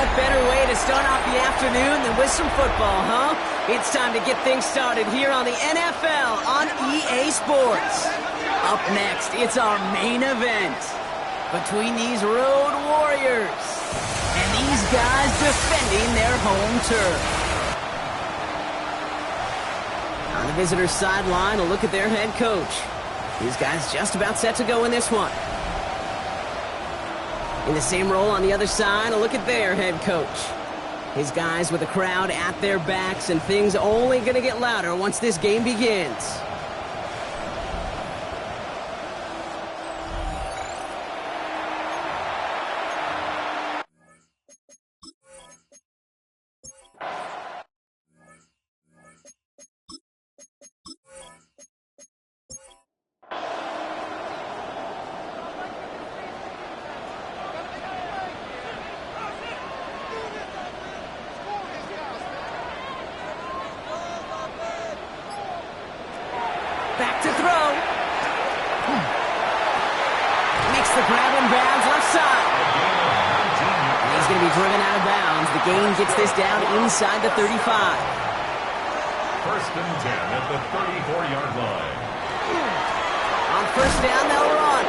What better way to start off the afternoon than with some football, huh? It's time to get things started here on the NFL on EA Sports. Up next, it's our main event between these road warriors and these guys defending their home turf. On the visitor's sideline, a look at their head coach. These guys just about set to go in this one. In the same role on the other side, a look at their head coach. His guys with the crowd at their backs, and things only going to get louder once this game begins. Back to throw. Makes the grab in bounds left side. And he's going to be driven out of bounds. The gain gets this down inside the 35. First and 10 at the 34-yard line. On first down, they'll run.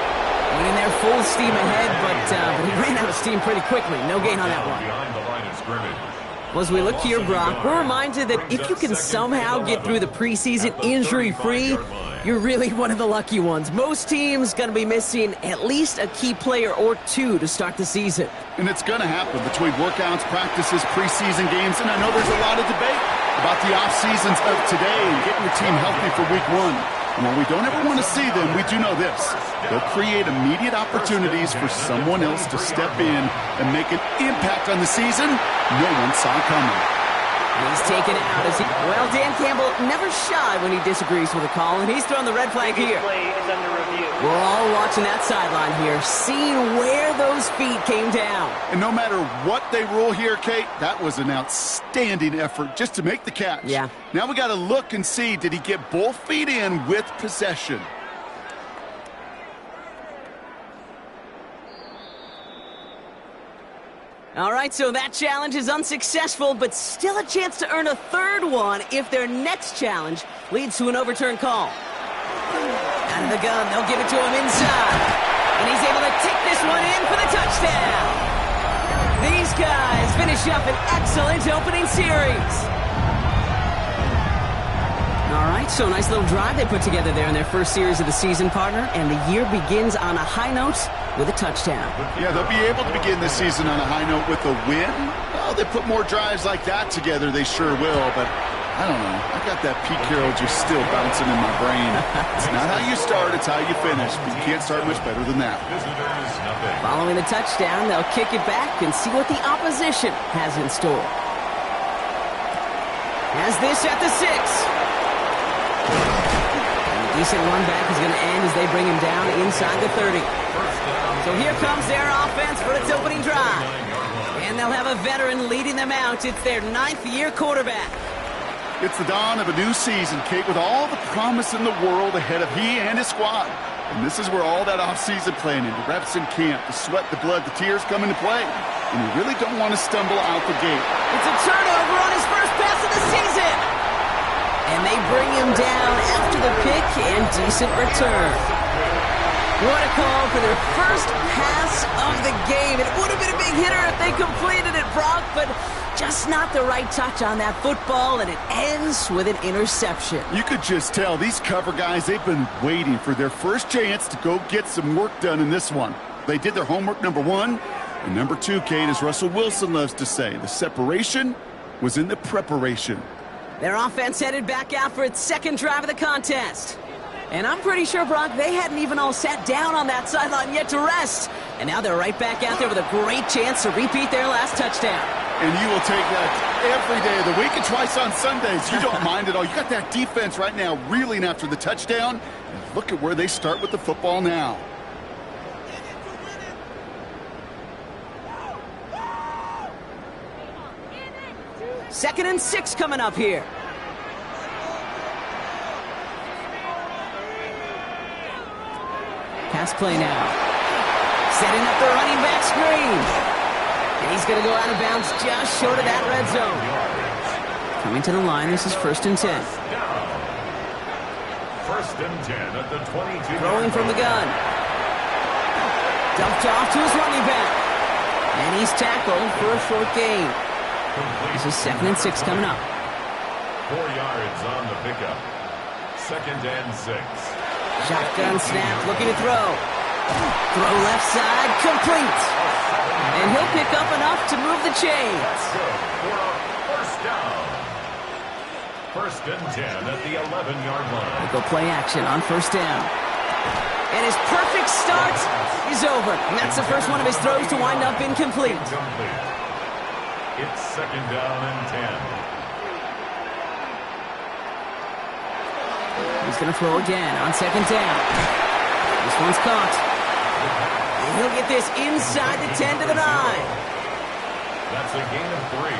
Went in there full steam ahead, but he ran out of steam pretty quickly. No gain on that one. Behind the line of scrimmage. Well, as we look here, Brock, we're reminded that if you can somehow get through the preseason injury-free, you're really one of the lucky ones. Most teams going to be missing at least a key player or two to start the season. And it's going to happen between workouts, practices, preseason games, and I know there's a lot of debate about the off-seasons of today and getting the team healthy for week one. And while we don't ever want to see them, we do know this. They'll create immediate opportunities for someone else to step in and make an impact on the season no one saw coming. He's taken out as he... Well, Dan Campbell never shy when he disagrees with a call, and he's thrown the red flag here. We're all watching that sideline here, seeing where those feet came down. And no matter what they rule here, Kate, that was an outstanding effort just to make the catch. Yeah. Now we got to look and see, did he get both feet in with possession? All right, so that challenge is unsuccessful, but still a chance to earn a third one if their next challenge leads to an overturned call. Out of the gun, they'll give it to him inside. And he's able to take this one in for the touchdown. These guys finish up an excellent opening series. All right, so a nice little drive they put together there in their first series of the season, partner, and the year begins on a high note with a touchdown. Yeah, they'll be able to begin this season on a high note with a win. Well, they put more drives like that together, they sure will, but I don't know. I got that Pete Carroll just still bouncing in my brain. It's not how you start, it's how you finish, but you can't start much better than that. Following the touchdown, they'll kick it back and see what the opposition has in store. Has this at the 6. Decent run back is going to end as they bring him down inside the 30. So here comes their offense for its opening drive. And they'll have a veteran leading them out. It's their 9th-year quarterback. It's the dawn of a new season, Kate, with all the promise in the world ahead of he and his squad. And this is where all that off-season planning, the reps in camp, the sweat, the blood, the tears come into play. And you really don't want to stumble out the gate. It's a turnover on his first pass of the season. And they bring him down after the pick and decent return. What a call for their first pass of the game. It would have been a big hitter if they completed it, Brock, but just not the right touch on that football, and it ends with an interception. You could just tell these cover guys, they've been waiting for their first chance to go get some work done in this one. They did their homework, number one. And number two, Kate, as Russell Wilson loves to say, the separation was in the preparation. Their offense headed back out for its second drive of the contest. And I'm pretty sure, Brock, they hadn't even all sat down on that sideline yet to rest. And now they're right back out there with a great chance to repeat their last touchdown. And you will take that every day of the week and twice on Sundays. You don't mind at all. You got that defense right now reeling after the touchdown. And look at where they start with the football now. Second and 6 coming up here. Pass play now. Setting up the running back screen. He's going to go out of bounds just short of that red zone. Coming to the line, this is 1st and 10. First and 10 at the 22. Throwing from the gun. Dumped off to his running back. And he's tackled for a short gain. This is 2nd and 6 coming up. 4 yards on the pickup. 2nd and 6. Shotgun snap, looking to throw. Throw left side, complete. And he'll pick up enough to move the chains. Good for a first down. 1st and 10 at the 11-yard line. Go play action on 1st down. And his perfect start is over. And that's the first one of his throws to wind up incomplete. It's 2nd down and 10. He's going to throw again on 2nd down. This one's caught. And he'll get this inside the 10 to the 9. That's a gain of 3.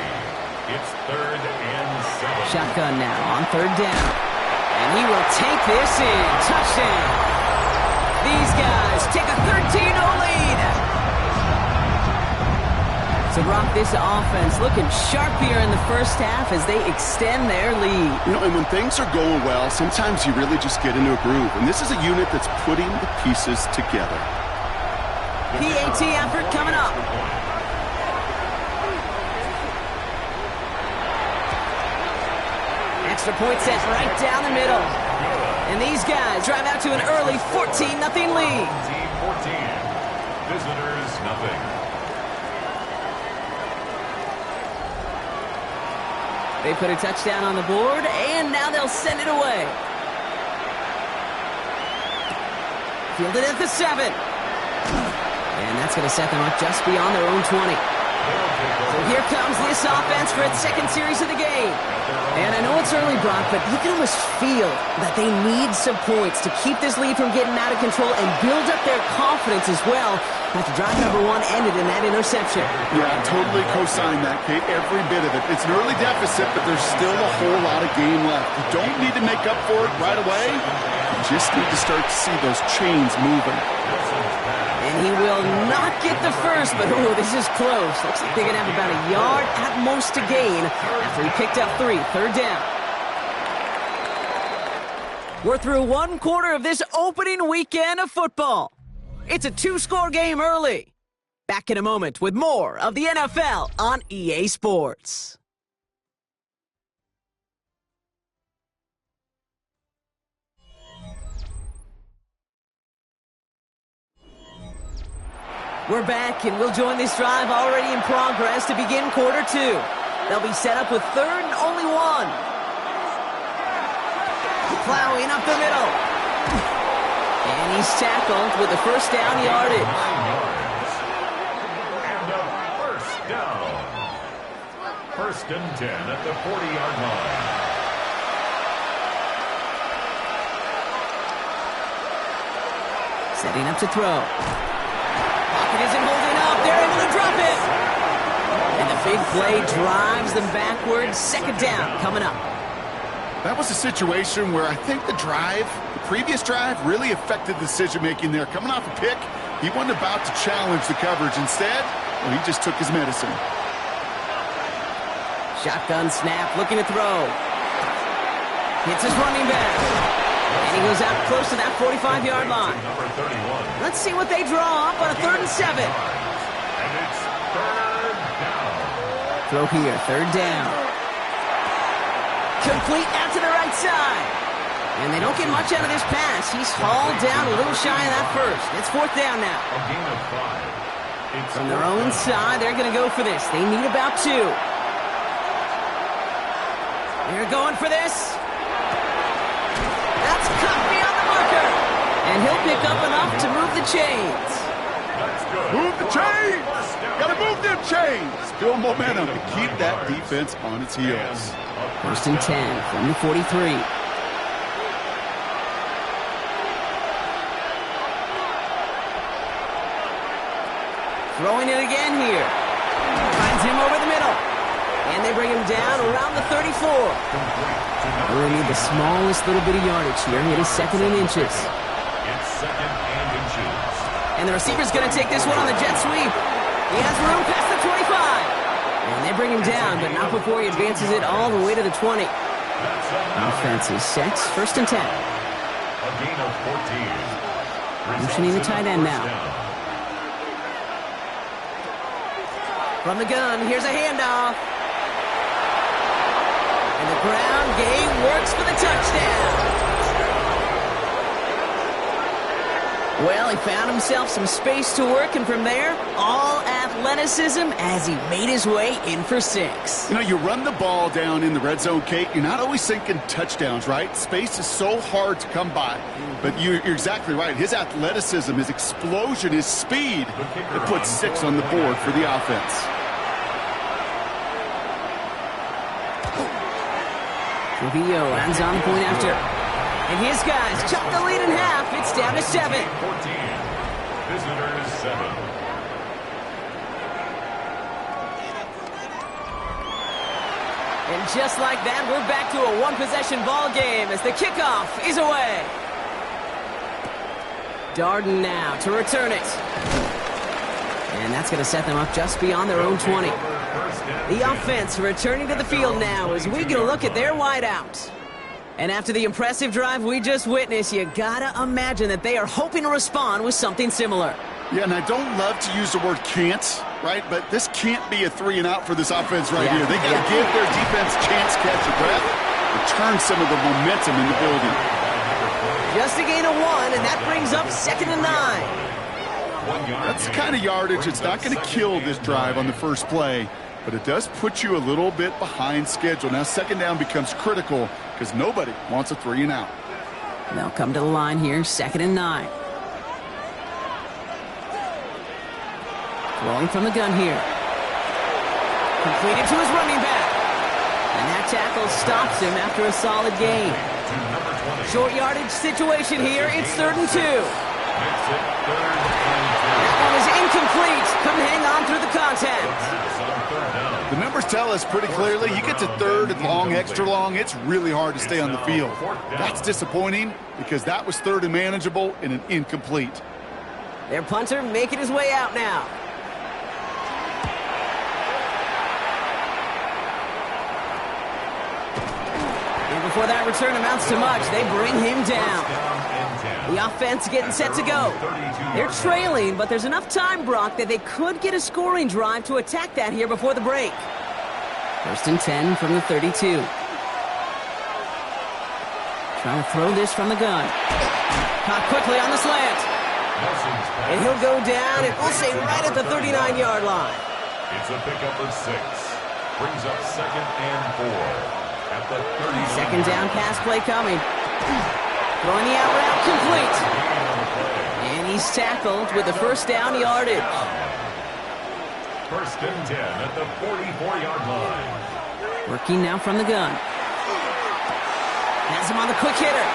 It's 3rd and 7. Shotgun now on 3rd down. And he will take this in. Touchdown. These guys take a 13-0 lead. So, Brock, this offense looking sharp here in the first half as they extend their lead. You know, and when things are going well, sometimes you really just get into a groove. And this is a unit that's putting the pieces together. PAT effort coming up. Extra point set right down the middle. And these guys drive out to an early 14-0 lead. 14. Visitors, nothing. They put a touchdown on the board, and now they'll send it away. Fielded at the 7. And that's going to set them up just beyond their own 20. So here comes this offense for its 2nd series of the game. And I know it's early, Brock, but you can almost feel that they need some points to keep this lead from getting out of control and build up their confidence as well after drive number 1 ended in that interception. Yeah, totally co-sign that, Kate. Every bit of it. It's an early deficit, but there's still a whole lot of game left. You don't need to make up for it right away. You just need to start to see those chains moving. And he will not get the first, but ooh, this is close. Looks like they're going to have about a yard at most to gain after he picked up 3. 3rd down. We're through 1 quarter of this opening weekend of football. It's a 2-score game early. Back in a moment with more of the NFL on EA Sports. We're back, and we'll join this drive already in progress to begin quarter 2. They'll be set up with 3rd and only 1. Plowing up the middle. And he's tackled with the first down yardage. And a first down. 1st and 10 at the 40-yard line. Setting up to throw. Pocket isn't holding up. They're able to drop it. And the big play drives them backwards. 2nd down coming up. That was a situation where I think the previous drive, really affected decision-making there. Coming off a pick, he wasn't about to challenge the coverage. Instead, well, he just took his medicine. Shotgun snap, looking to throw. Hits his running back. And he goes out close to that 45-yard line. Let's see what they draw up on a 3rd and 7. And it's 3rd down. Throw here, 3rd down. Complete out to the right side. And they don't get much out of this pass. He's hauled down a little shy of that first. It's 4th down now. A gain of 5. It's From their own side, they're going to go for this. They need about 2. They're going for this. That's cut beyond the marker. And he'll pick up enough to move the chains. That's good. Move the chains! Gotta move them chains! Build momentum to keep that defense on its heels. 1st and 10 from the 43. Throwing it again here. Finds him over the middle. And they bring him down around the 34. They really need the smallest little bit of yardage here. It is 2nd and inches. It's 2nd and inches. And the receiver's going to take this one on the jet sweep. He has room past the 25. And they bring him down, but not before he advances it all the way to the 20. Offense is set. 1st and 10. A gain of 14. Motioning the tight end now. From the gun, here's a handoff. And the ground game works for the touchdown. Well, he found himself some space to work, and from there, all athleticism as he made his way in for 6. You know, you run the ball down in the red zone, Kate, you're not always thinking touchdowns, right? Space is so hard to come by. But you're exactly right. His athleticism, his explosion, his speed, it puts 6 on the board for the offense. Trujillo ends on the point after. And his guys chop the lead in half. It's down to 7. 14. Visitors 7. And just like that, we're back to a one-possession ball game as the kickoff is away. Darden now to return it. And that's going to set them up just beyond their own 20. The offense returning to the field now as we get a look at their wideout. And after the impressive drive we just witnessed, you gotta imagine that they are hoping to respond with something similar. Yeah, and I don't love to use the word can't, right? But this can't be a 3 and out for this offense right here. They gotta give their defense a chance to catch a breath and turn some of the momentum in the building. Just a gain of 1, and that brings up 2nd and 9. That's the kind of yardage it's not going to kill this drive on the first play, but it does put you a little bit behind schedule. Now 2nd down becomes critical because nobody wants a 3 and out. They'll come to the line here, 2nd and 9. Rolling from the gun here. Completed to his running back. And that tackle stops him after a solid gain. Short yardage situation here. It's 3rd and 2. That one is incomplete. Couldn't hang on through the contact. The numbers tell us pretty clearly, you get to 3rd and long, extra long, it's really hard to stay on the field. That's disappointing because that was 3rd and manageable and an incomplete. Their punter making his way out now. And before that return amounts to much, they bring him down. The offense getting set to go. They're trailing, but there's enough time, Brock, that they could get a scoring drive to attack that here before the break. 1st and 10 from the 32. Trying to throw this from the gun. Caught quickly on the slant. And he'll go down, and we'll say right at the 39-yard line. It's a pickup of 6. Brings up 2nd and 4. At the 2nd down pass play coming. Throwing the out route complete. And he's tackled with the 1st down yardage. 1st and 10 at the 44-yard line. Working now from the gun. Has him on the quick hitter.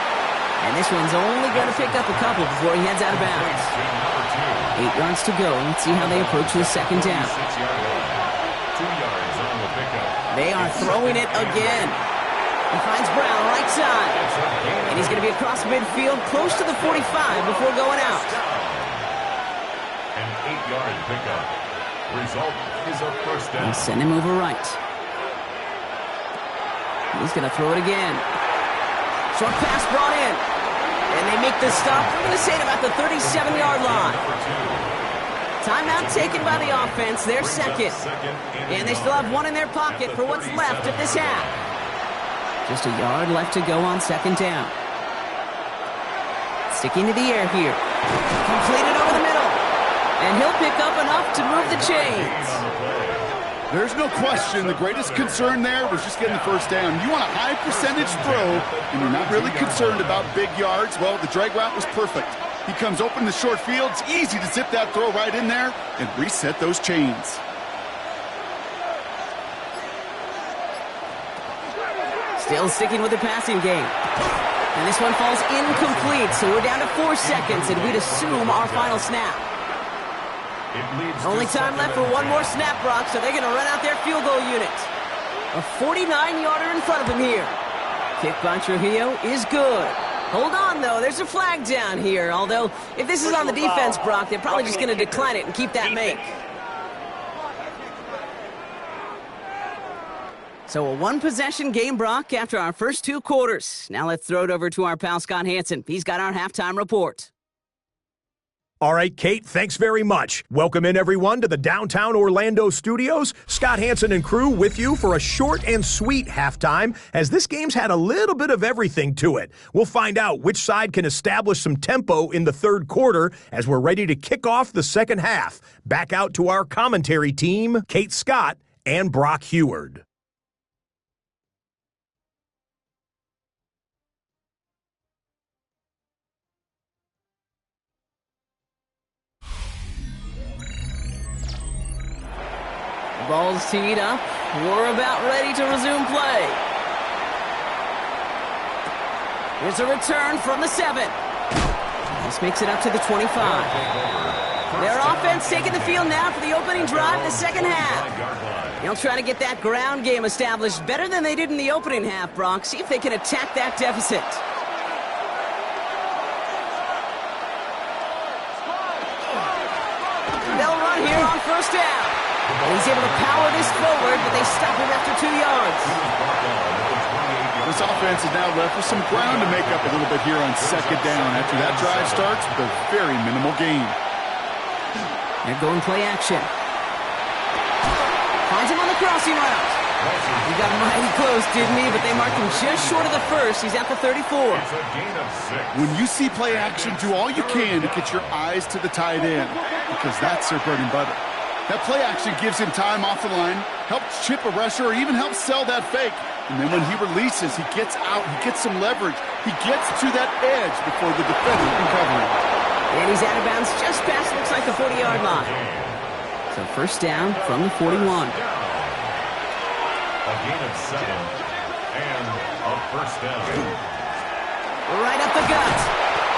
And this one's only going to pick up a couple before he heads out of bounds. 8 yards to go. Let's see how they approach the 2nd down. 2 yards on the pickup. They are throwing it again. He finds Brown right side. And he's going to be across midfield close to the 45 before going out. An 8-yard pickup. Result is a 1st down. They'll send him over right. He's going to throw it again. Short pass brought in. And they make the stop. We're going to say at about the 37-yard line. Timeout taken by the offense. Their 2nd. And they still have 1 in their pocket for what's left of this half. Just a yard left to go on 2nd down. Sticking to the air here. Completed over the middle. And he'll pick up enough to move the chains. There's no question the greatest concern there was just getting the 1st down. You want a high percentage throw, and you're not really concerned about big yards. Well, the drag route was perfect. He comes open in the short field. It's easy to zip that throw right in there and reset those chains. Still sticking with the passing game. And this one falls incomplete, so we're down to 4 seconds, and we'd assume our final snap. Only time left for one more snap, Brock, so they're going to run out their field goal unit. A 49-yarder in front of them here. Kick by Trujillo is good. Hold on, though. There's a flag down here, although if this is on the defense, Brock, they're probably just going to decline it and keep that make. So a one-possession game, Brock, after our first 2 quarters. Now let's throw it over to our pal Scott Hansen. He's got our halftime report. All right, Kate, thanks very much. Welcome in, everyone, to the downtown Orlando studios. Scott Hansen and crew with you for a short and sweet halftime, as this game's had a little bit of everything to it. We'll find out which side can establish some tempo in the third quarter as we're ready to kick off the second half. Back out to our commentary team, Kate Scott and Brock Heward. Ball's teed up. We're about ready to resume play. Here's a return from the 7. This makes it up to the 25. Their offense taking the field now for the opening drive in the second half. They'll try to get that ground game established better than they did in the opening half, Brock. See if they can attack that deficit. They'll run here on first down. He's able to power this forward, but they stop him after 2 yards. This offense is now left with some ground to make up a little bit here on second down after that drive starts with a very minimal gain. They're going play action. Finds him on the crossing route. He got mighty close, didn't he? But they marked him just short of the first. He's at the 34. When you see play action, do all you can to get your eyes to the tight end, because that's their bread and butter. That play action gives him time off the line, helps chip a rusher, or even helps sell that fake. And then when he releases, he gets out, he gets some leverage. He gets to that edge before the defender can cover him. And he's out of bounds just past, looks like, the 40-yard line. So first down from the 41. A gain of 7 and a first down. Right up the gut.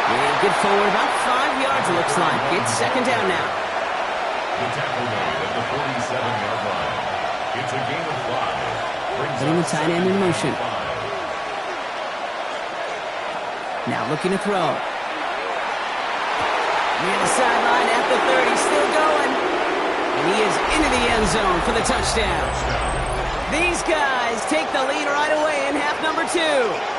And get forward about 5 yards, it looks like. It's second down now. The tackle made at the 47-yard line. It's a gain of 5. Putting the tight end in motion. Now looking to throw. Near the sideline at the 30, still going. And he is into the end zone for the touchdown. These guys take the lead right away in half number 2.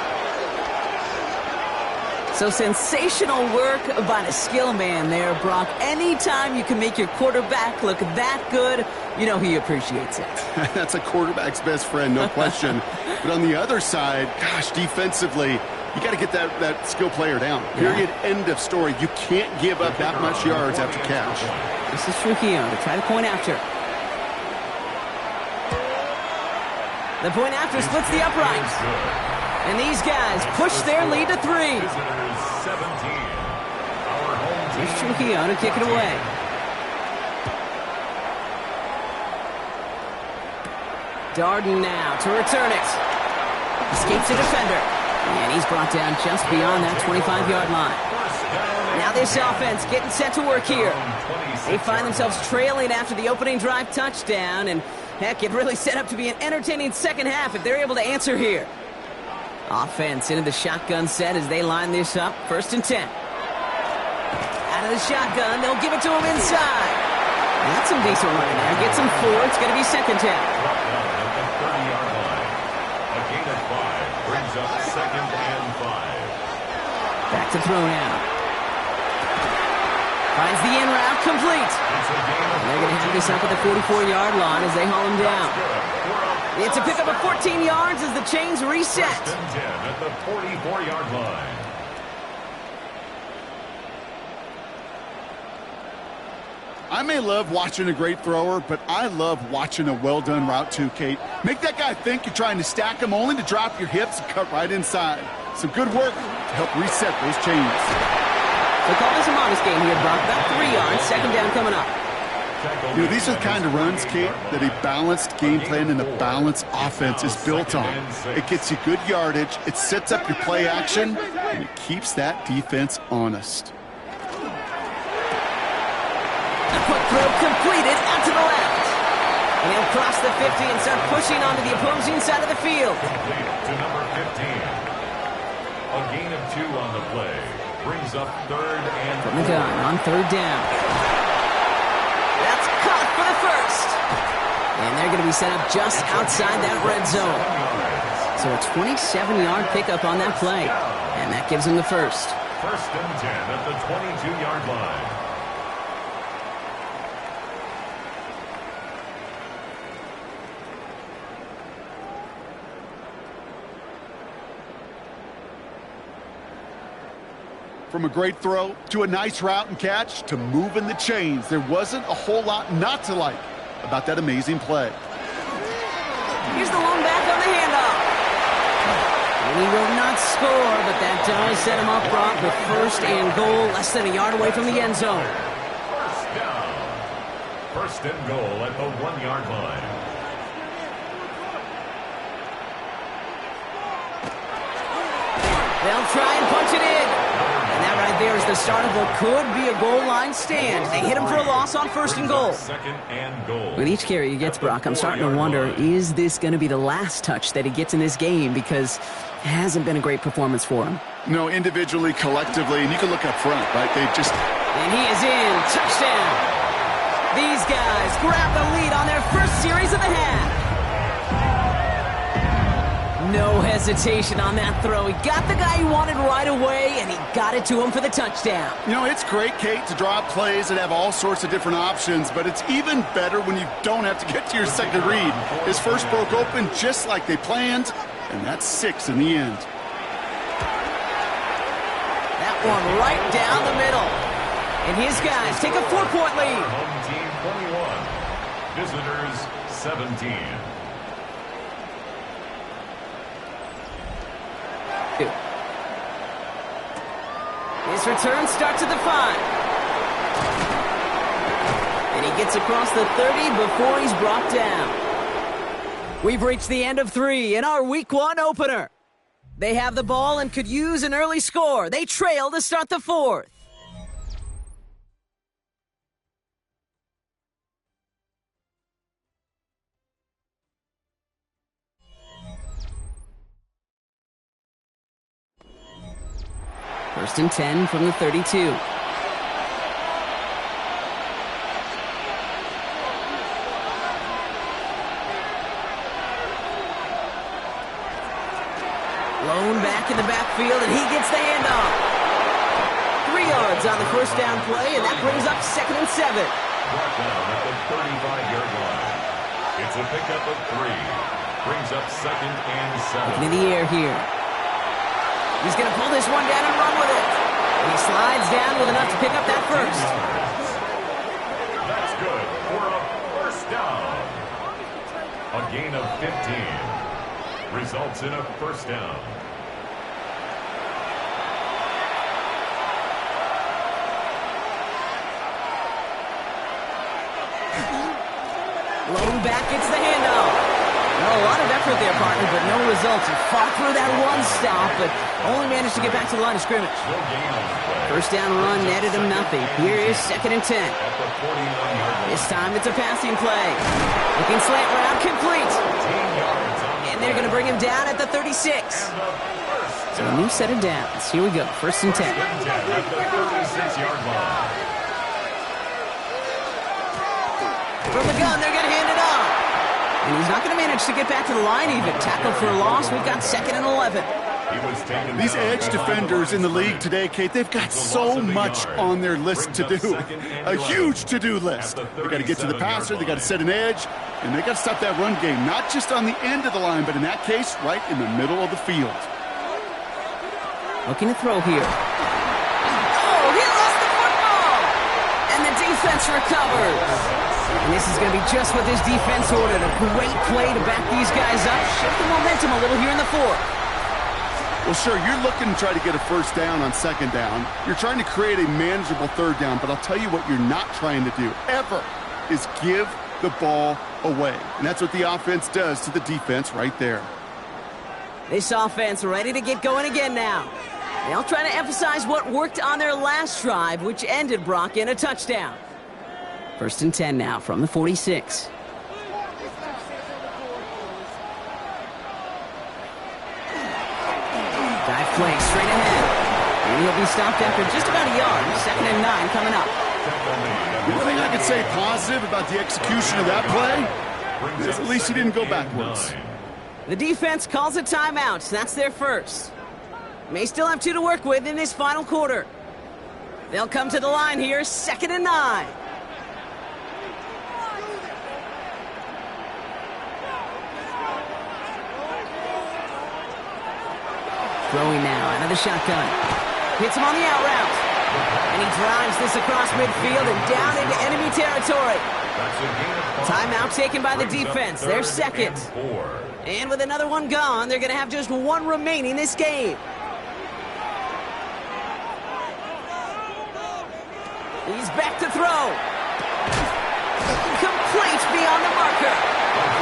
So sensational work by the skill man there, Brock. Anytime you can make your quarterback look that good, you know he appreciates it. That's a quarterback's best friend, no question. But on the other side, gosh, defensively, you got to get that skill player down. Period, end of story. You can't give up that much yards after catch. This is Trujillo to try to point after. The point after splits the uprights. And these guys push their lead to 3. Here's Trujillo to kick it away. Darden now to return it. Escapes the defender. And he's brought down just beyond that 25-yard line. Now this offense getting set to work here. They find themselves trailing after the opening drive touchdown. And heck, it really set up to be an entertaining second half if they're able to answer here. Offense into the shotgun set as they line this up. First and 10. Out of the shotgun, they'll give it to him inside. That's some decent running there. Gets him 4. It's going to be second down. At the 30-yard line. A gain of 5 brings up second and 5. Back to throw now. Finds the in route complete. They're going to have this up at the 44-yard line as they haul him down. It's a pickup of 14 yards as the chains reset. First and 10 at the 44-yard line. I may love watching a great thrower, but I love watching a well-done route too, Kate. Make that guy think you're trying to stack him only to drop your hips and cut right inside. Some good work to help reset those chains. So call this a modest game here, Brock. About 3 yards. Second down coming up. You know, these are the kind of runs, Kate, that a balanced game plan and a balanced offense is built on. It gets you good yardage, it sets up your play action, and it keeps that defense honest. A quick throw completed out to the left. And he'll cross the 50 and start pushing onto the opposing side of the field. To number 15. A gain of 2 on the play. Brings up third and From the gun on third down. That's caught for the first. And they're going to be set up just outside that red zone. So a 27-yard pickup on that play. And that gives them the first. First and 10 at the 22-yard line. From a great throw to a nice route and catch to moving the chains, there wasn't a whole lot not to like about that amazing play. Here's the one back on the handoff. And he will not score, but that does set him up front with first and goal, less than a yard away from the end zone. First down. First and goal at the 1-yard line. They'll try and punch it in. And that right there is the start of what could be a goal line stand. They hit him for a loss on first and goal. Second and goal. With each carry he gets, Brock, I'm starting to wonder, is this going to be the last touch that he gets in this game? Because it hasn't been a great performance for him. No, individually, collectively, and you can look up front, right? They just... And he is in. Touchdown. These guys grab the lead on their first series of the half. No hesitation on that throw. He got the guy he wanted right away, and he got it to him for the touchdown. You know, it's great, Kate, to draw up plays and have all sorts of different options, but it's even better when you don't have to get to your second read. His first broke open just like they planned, and that's 6 in the end. That one right down the middle. And his guys take a 4-point lead. Home team 21. Visitors 17. His return starts at the 5. And he gets across the 30 before he's brought down. We've reached the end of 3 in our Week 1 opener. They have the ball and could use an early score. They trail to start the 4th. First and 10 from the 32. Lone back in the backfield, and he gets the handoff. 3 yards on the first down play, and that brings up 2nd and 7. Brought down at the 35-yard line. It's a pickup of 3. Brings up 2nd and 7. Looking in the air here. He's going to pull this one down and run with it. And he slides down with enough to pick up that first. That's good for a first down. A gain of 15. Results in a first down. Lone back gets the handoff. A lot of effort there, partner, but no results. He fought through that one stop, but only managed to get back to the line of scrimmage. First down run netted him nothing. Here is 2nd and 10. This time it's a passing play. Looking slant route, complete. And they're going to bring him down at the 36. So a new set of downs. Here we go, 1st and 10. At the 36-yard line. From the gun, they're going to hand it off. And he's not going to manage to get back to the line even. Tackle for a loss. We've got 2nd and 11. These edge defenders in the league today, Kate, they've got so much on their list to do. A huge to-do list. They got to get to the passer, they got to set an edge, and they got to stop that run game. Not just on the end of the line, but in that case, right in the middle of the field. Looking to throw here. Oh, he lost the football! And the defense recovers. And this is going to be just what this defense ordered. A great play to back these guys up. Shift the momentum a little here in the 4th. Well, sure, you're looking to try to get a first down on 2nd down. You're trying to create a manageable 3rd down, but I'll tell you what you're not trying to do, ever, is give the ball away. And that's what the offense does to the defense right there. This offense ready to get going again now. They'll try to emphasize what worked on their last drive, which ended, Brock, in a touchdown. 1st and 10 now from the 46. Dive play straight ahead. And he'll be stopped after just about a yard. 2nd and 9 coming up. One thing I could say positive about the execution of that play, At least he didn't go backwards. The defense calls a timeout. That's their first. May still have 2 to work with in this final quarter. They'll come to the line here, 2nd and 9. Throwing now out of the shotgun. Hits him on the out route. And he drives this across midfield and down into enemy territory. Timeout taken by the defense. Their second. And with another one gone, they're going to have just 1 remaining this game. He's back to throw. Complete beyond the marker.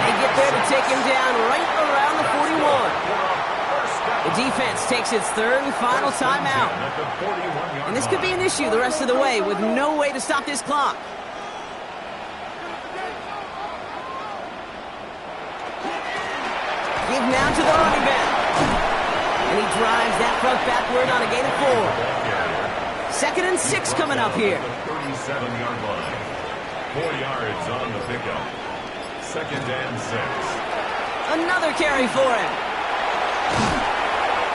They get there to take him down right around the 41. The defense takes its 3rd and final timeout. And this could be an issue the rest of the way with no way to stop this clock. Give now to the running back. And he drives that front backward on a gain of 4. 2nd and 6 coming up here. 37-yard line. 4 yards on the pickup. 2nd and 6. Another carry for him.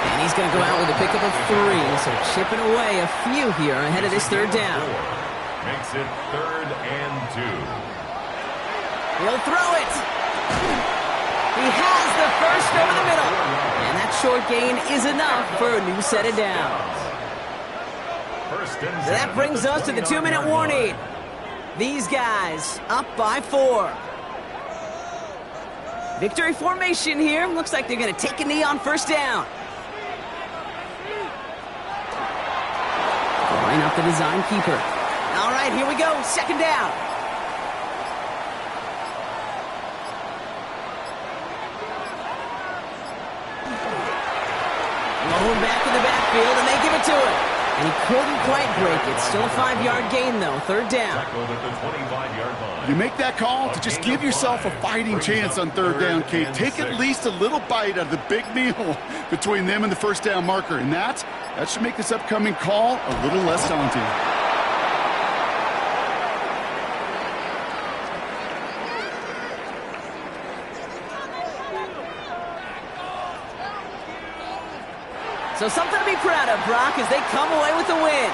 And he's going to go out with a pickup of 3. So chipping away a few here ahead of this 3rd down. Makes it 3rd and 2. He'll throw it. He has the first over the middle. And that short gain is enough for a new set of downs. So that brings us to the 2-minute warning. These guys up by 4. Victory formation here. Looks like they're going to take a knee on 1st down. Line up the design keeper. All right, here we go. 2nd down. Going back in the backfield, and they give it to him. And he couldn't quite break it. Still a 5-yard gain, though. 3rd down. You make that call to just give yourself a fighting chance on 3rd down, Kate. Take at least a little bite out of the big meal between them and the 1st down marker. And that should make this upcoming call a little less daunting. So something to be proud of, Brock, as they come away with the win.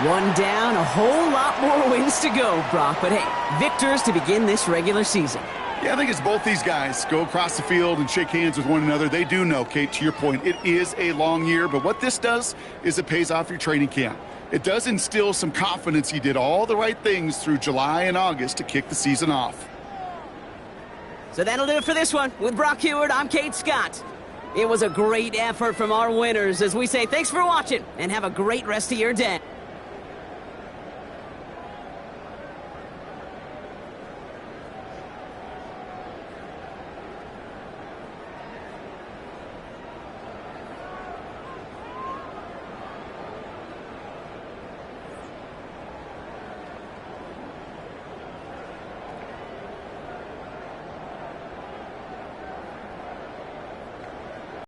1 down, a whole lot more wins to go, Brock. But hey, victors to begin this regular season. Yeah, I think it's both these guys go across the field and shake hands with one another. They do know, Kate, to your point, it is a long year. But what this does is it pays off your training camp. It does instill some confidence he did all the right things through July and August to kick the season off. So that'll do it for this one. With Brock Heward, I'm Kate Scott. It was a great effort from our winners as we say thanks for watching and have a great rest of your day.